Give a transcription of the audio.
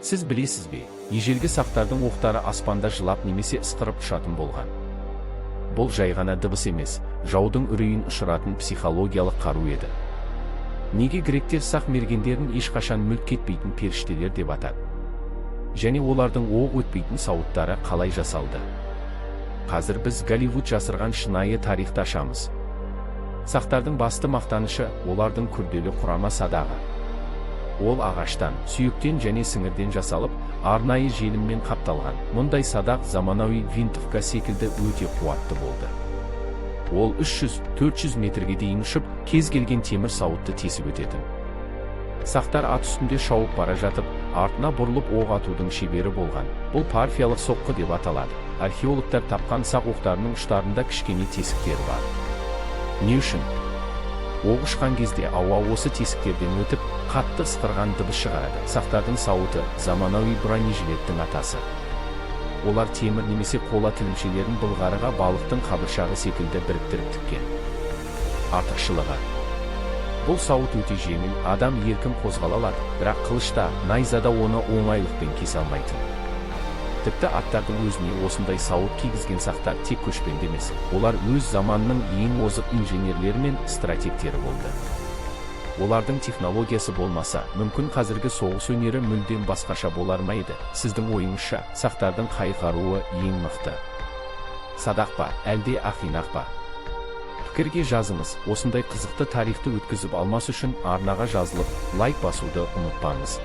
Сіз білесіз бе, ежелгі сақтардың оқтары аспанда жылап немесе ысқырып ұшатын болған. Бұл жай ғана дыбыс емес, жаудың үрейін ұшыратын психологиялық қару еді. Неге гректер сақ мергендерін ешқашан мүлт кетпейтін періштелер деп атады? Және олардың оқ өтпейтін сауыттары қалай жасалды? Қазір біз Голливуд жасырған шынайы тарихты ашамыз. Сақтардың басты мақтанышы олардың күрделі құрама садағы. Ол ағаштан, сүйектен және сіңірден жасалып, арнайы желіммен қапталған. Мұндай садақ заманауи винтовка секілді өте қуатты болды. Ол 300-400 метрге дейін ұшып, кез келген темір сауытты тесіп өтетін. Сақтар ат үстінде шауып бара жатып, артына бұрылып оқ атудың шебері болған. Бұл парфиялық соққы деп аталады. Археологтар тапқан сақ оқтарының ұштарында кішкене тесіктер бар. Не үшін? Оқ ұшқан кезде ауа осы тесіктерден өтіп, қатты ысқырған дыбыс шығарады. Сақтардың сауыты заманауи бронежилеттің атасы. Олар темір немесе қола тілімшелерін былғарыға балықтың қабыршағы секілді біріктіріп тіккен. Артықшылығы: бұл сауыт өте жеңіл, адам еркін қозғала алады, бірақ қылышта, найзада оны оңайлықпен кесе алмайтын. Тіпті аттардың өзіне осындай сауыт кигізген сақтар тек көшпенді емес, олар өз заманының ең озық инженерлері мен стратегтері болды. Олардың технологиясы болмаса, мүмкін қазіргі соғыс өнері мүлдем басқаша болар ма еді? Сіздің ойыңызша, сақтардың қай қаруы ең мықты? Садақ па, әлде ақинақ па? Пікірге жазыңыз. Осындай қызықты тарихты өткізіп алмас үшін арнаға жазылып, лайк басуды ұмытпаңыз.